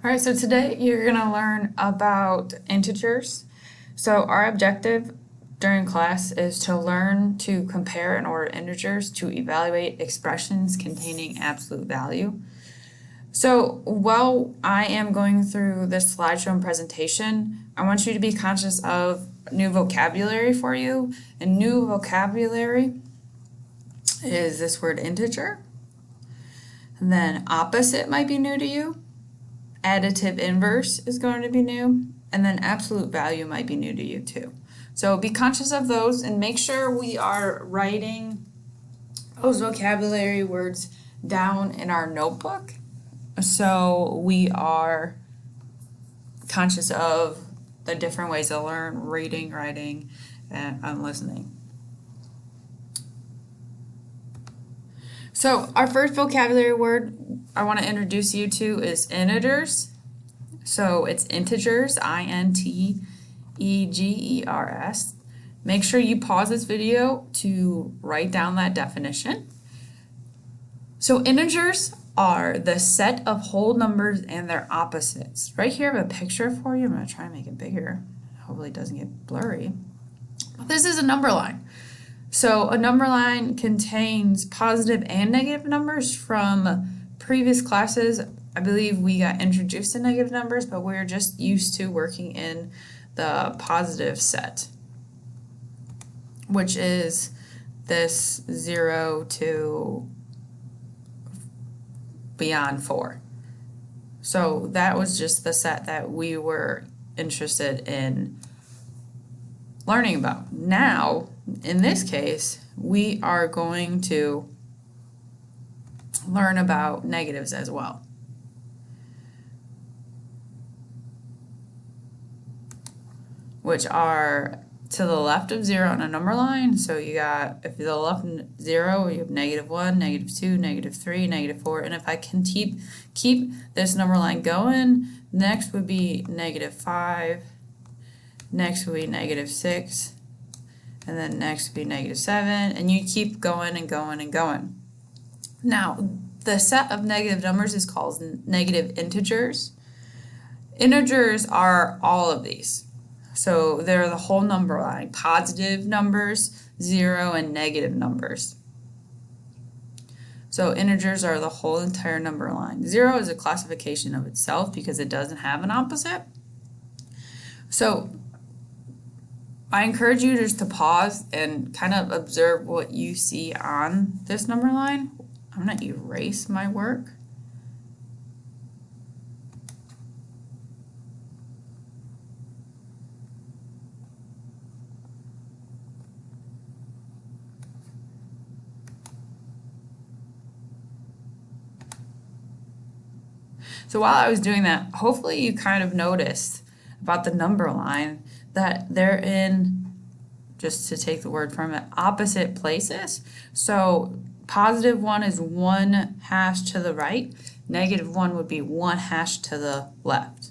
All right, so today you're going to learn about integers. So our objective during class is to learn to compare and order integers to evaluate expressions containing absolute value. So while I am going through this slideshow and presentation, I want you to be conscious of new vocabulary for you. And new vocabulary is this word integer. And then opposite might be new to you. Additive inverse is going to be new, and then absolute value might be new to you too. So be conscious of those and make sure we are writing those vocabulary words down in our notebook so we are conscious of the different ways to learn reading, writing, and listening. So our first vocabulary word I want to introduce you to is integers. So it's integers, I-N-T-E-G-E-R-S. Make sure you pause this video to write down that definition. So integers are the set of whole numbers and their opposites. Right here I have a picture for you. I'm going to try and make it bigger. Hopefully it doesn't get blurry. This is a number line. So a number line contains positive and negative numbers. From previous classes, I believe we got introduced to negative numbers, but we're just used to working in the positive set, which is this 0 to beyond 4. So that was just the set that we were interested in learning about. Now, in this case, we are going to learn about negatives as well. Which are to the left of 0 on a number line. So you got, if you're the left of 0, you have -1, -2, -3, -4. And if I can keep this number line going, next would be -5, next would be -6, and then next would be -7, and you keep going and going and going. Now, the set of negative numbers is called negative integers. Integers are all of these. So they're the whole number line, positive numbers, 0, and negative numbers. So integers are the whole entire number line. 0 is a classification of itself because it doesn't have an opposite. So I encourage you just to pause and kind of observe what you see on this number line. I'm going to erase my work. So while I was doing that, hopefully you kind of noticed about the number line that they're in, just to take the word from it, opposite places. So +1 is 1 hash to the right, -1 would be 1 hash to the left.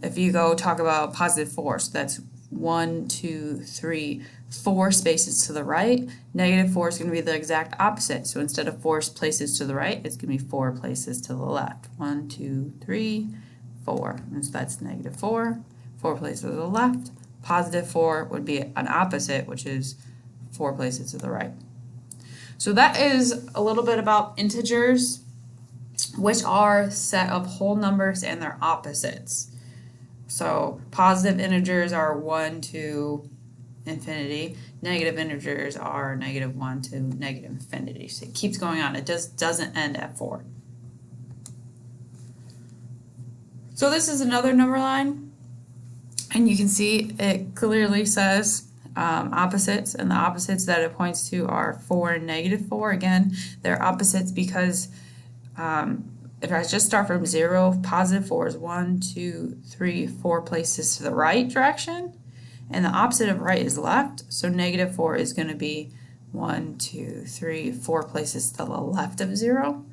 If you go talk about +4, so that's 1, 2, 3, 4 spaces to the right. -4 is going to be the exact opposite. So instead of 4 places to the right, it's going to be 4 places to the left. 1, 2, 3, 4. And so that's -4, 4 places to the left. +4 would be an opposite, which is 4 places to the right. So that is a little bit about integers, which are a set of whole numbers and their opposites. So positive integers are 1 to infinity. Negative integers are -1 to -infinity. So it keeps going on. It doesn't end at 4. So this is another number line, and you can see it clearly says opposites, and the opposites that it points to are 4 and -4. Again, they're opposites because if I just start from 0, +4 is 1, 2, 3, 4 places to the right direction, and the opposite of right is left, so -4 is going to be 1, 2, 3, 4 places to the left of 0.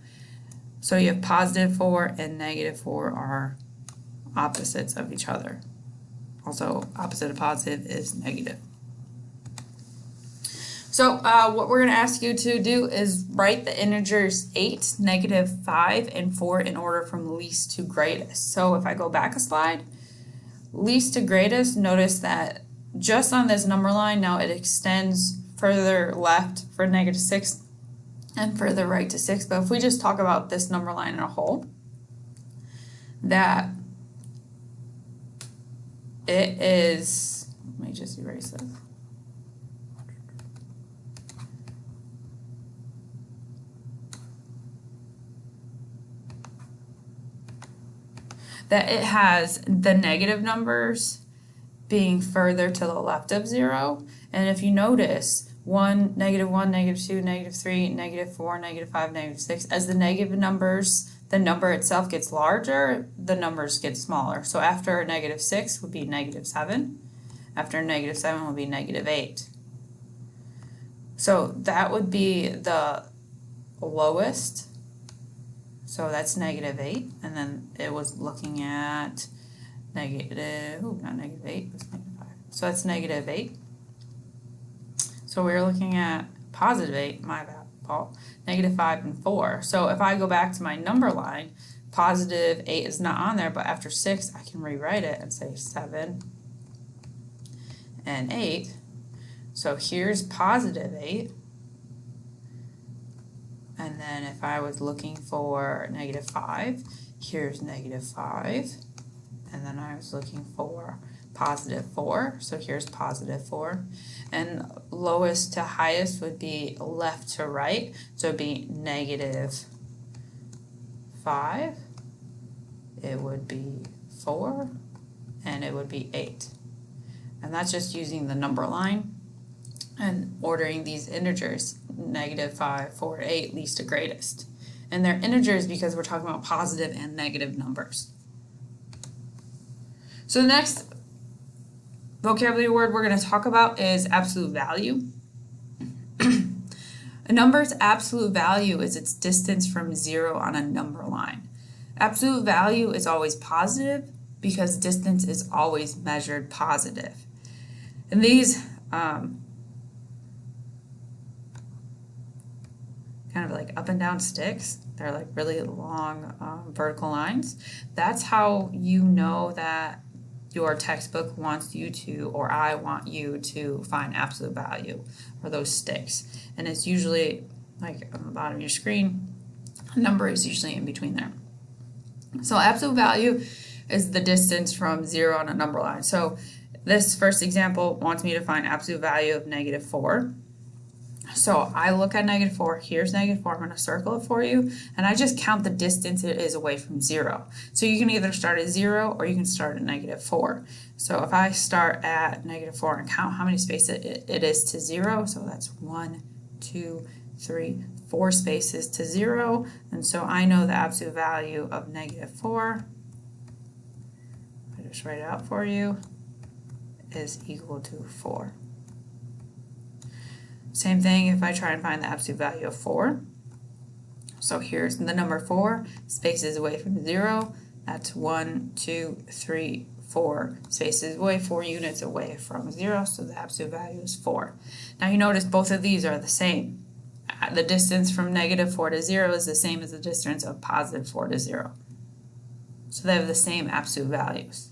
So you have +4 and -4 are opposites of each other. Also, opposite of positive is negative. So what we're going to ask you to do is write the integers 8, -5, and 4 in order from least to greatest. So if I go back a slide, least to greatest, notice that just on this number line, now it extends further left for -6 and further right to 6. But if we just talk about this number line in a whole, that it is, let me just erase this. That it has the negative numbers being further to the left of 0. And if you notice, 1, -1, -2, -3, -4, -5, -6, as the negative numbers, the number itself gets larger, the numbers get smaller. So after a -6 would be -7. After a -7 would be -8. So that would be the lowest. So that's -8, and then it was looking at not -8, it's -5. So that's -8. So we're looking at +8, my bad, Paul, -5 and 4. So if I go back to my number line, +8 is not on there, but after 6, I can rewrite it and say 7 and 8. So here's +8. And then if I was looking for -5, here's -5. And then I was looking for +4, so here's +4. And lowest to highest would be left to right, so it'd be -5, it would be 4, and it would be 8. And that's just using the number line and ordering these integers, -5, 4, 8, least to greatest. And they're integers because we're talking about positive and negative numbers. So the next vocabulary word we're going to talk about is absolute value. A number's absolute value is its distance from 0 on a number line. Absolute value is always positive because distance is always measured positive. And these kind of like up and down sticks, they're like really long vertical lines. That's how you know that your textbook wants you to, or I want you to find absolute value for those sticks. And it's usually like on the bottom of your screen, a number is usually in between there. So absolute value is the distance from 0 on a number line. So this first example wants me to find absolute value of -4. So I look at -4, here's -4, I'm going to circle it for you, and I just count the distance it is away from 0. So you can either start at 0 or you can start at -4. So if I start at -4 and count how many spaces it is to 0, so that's 1, 2, 3, 4 spaces to 0, and so I know the absolute value of -4, I just write it out for you, is equal to 4. Same thing if I try and find the absolute value of 4. So here's the number 4, spaces away from 0. That's 1, 2, 3, 4 spaces away, 4 units away from 0, so the absolute value is 4. Now you notice both of these are the same. The distance from -4 to 0 is the same as the distance of +4 to 0. So they have the same absolute values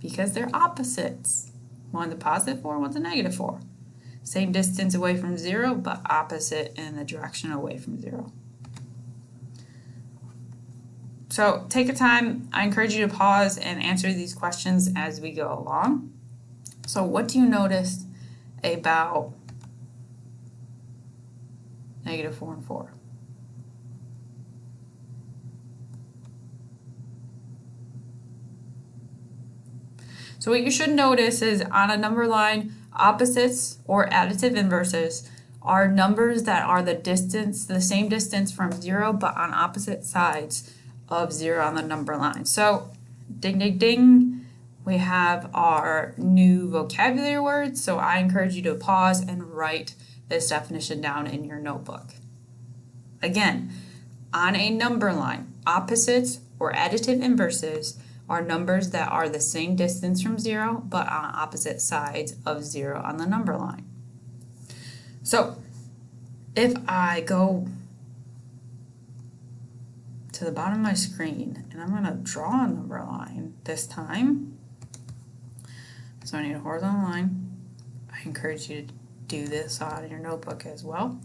because they're opposites. One's a +4, one's a -4. Same distance away from 0, but opposite in the direction away from 0. So take a time. I encourage you to pause and answer these questions as we go along. So what do you notice about -4 and 4? So what you should notice is on a number line, opposites or additive inverses are numbers that are the same distance from 0 but on opposite sides of 0 on the number line. So ding ding ding, we have our new vocabulary words. So I encourage you to pause and write this definition down in your notebook. Again, on a number line, opposites or additive inverses are numbers that are the same distance from 0 but on opposite sides of 0 on the number line. So if I go to the bottom of my screen and I'm going to draw a number line this time, so I need a horizontal line. I encourage you to do this on your notebook as well.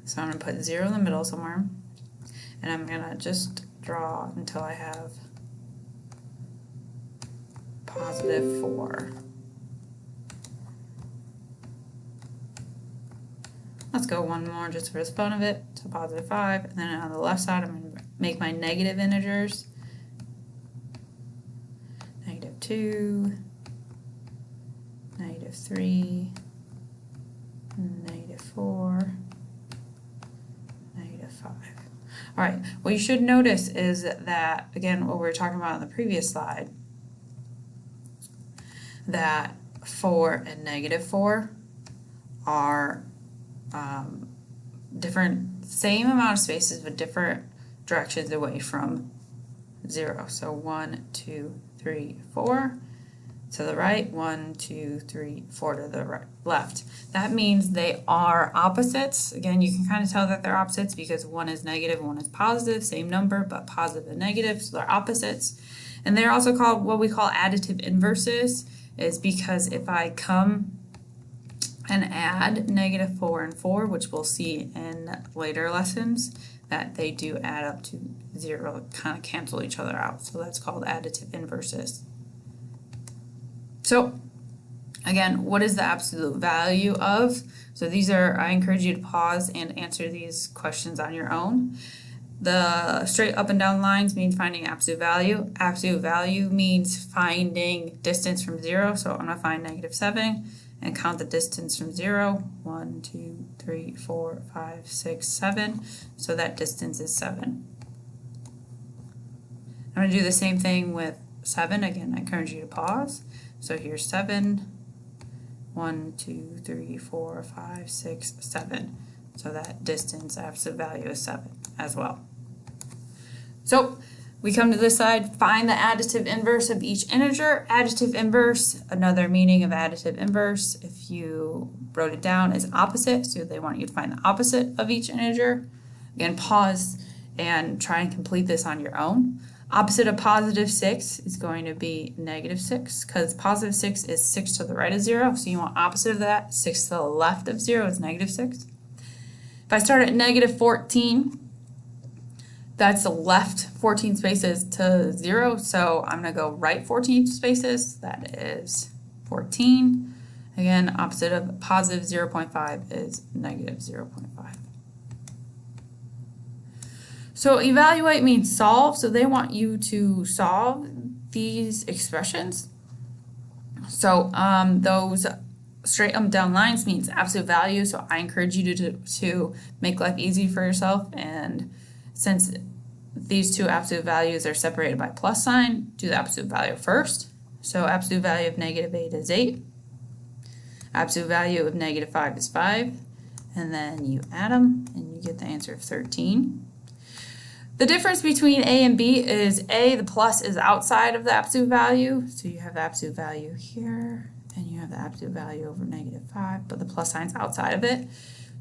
So I'm going to put 0 in the middle somewhere, and I'm going to just draw until I have +4. Let's go one more just for the fun of it, so +5, and then on the left side I'm going to make my negative integers, -2, -3, -4, -5. All right, what you should notice is that, again, what we were talking about on the previous slide, that 4 and -4 are different, same amount of spaces but different directions away from 0. So 1, 2, 3, 4 to the right, 1, 2, 3, 4 to the right, left. That means they are opposites. Again, you can kind of tell that they're opposites because one is negative, one is positive, same number, but positive and negative, so they're opposites. And they're also called what we call additive inverses, is because if I come and add -4 and 4, which we'll see in later lessons, that they do add up to 0, kind of cancel each other out. So that's called additive inverses. So again, what is the absolute value of? So these are, I encourage you to pause and answer these questions on your own. The straight up and down lines mean finding absolute value. Absolute value means finding distance from 0. So I'm going to find -7 and count the distance from 0. 1, 2, 3, 4, 5, 6, 7. So that distance is 7. I'm going to do the same thing with 7. Again, I encourage you to pause. So here's 7. 1, 2, 3, 4, 5, 6, 7. So that distance, absolute value is 7 as well. So we come to this side, find the additive inverse of each integer. Additive inverse, another meaning of additive inverse, if you wrote it down, is opposite. So they want you to find the opposite of each integer. Again, pause and try and complete this on your own. Opposite of +6 is going to be -6, because +6 is 6 to the right of 0. So you want opposite of that. 6 to the left of 0 is -6. If I start at -14, that's the left 14 spaces to 0, so I'm going to go right 14 spaces. That is 14. Again, opposite of +0.5 is -0.5. So evaluate means solve, so they want you to solve these expressions. So those straight up and down lines means absolute value, so I encourage you to make life easy for yourself, and since these two absolute values are separated by plus sign, do the absolute value first. So absolute value of -8 is 8. Absolute value of -5 is 5. And then you add them and you get the answer of 13. The difference between A and B is A, the plus is outside of the absolute value. So you have the absolute value here and you have the absolute value over -5, but the plus sign's outside of it.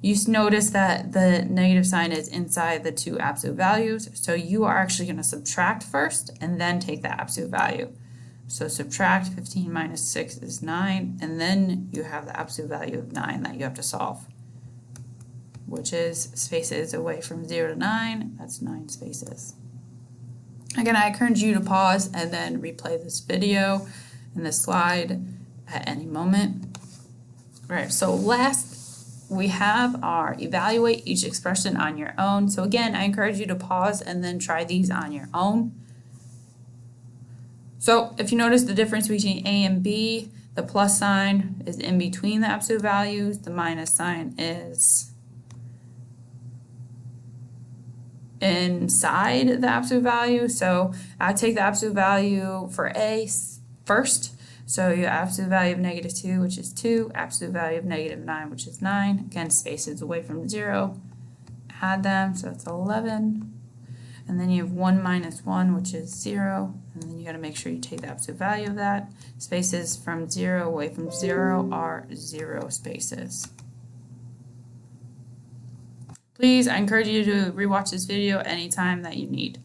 You notice that the negative sign is inside the two absolute values, so you are actually going to subtract first and then take the absolute value. So subtract 15 minus 6 is 9, and then you have the absolute value of 9 that you have to solve, which is spaces away from 0 to 9, that's 9 spaces. Again, I encourage you to pause and then replay this video and this slide at any moment. All right, so last we have our evaluate each expression on your own. So again, I encourage you to pause and then try these on your own. So if you notice the difference between A and B, the plus sign is in between the absolute values, the minus sign is inside the absolute value. So I take the absolute value for A first. So your absolute value of -2, which is 2, absolute value of -9, which is 9. Again, spaces away from 0. Add them, so it's 11. And then you have 1 minus 1, which is 0. And then you got to make sure you take the absolute value of that. Spaces from 0 away from 0 are 0 spaces. Please, I encourage you to rewatch this video anytime that you need.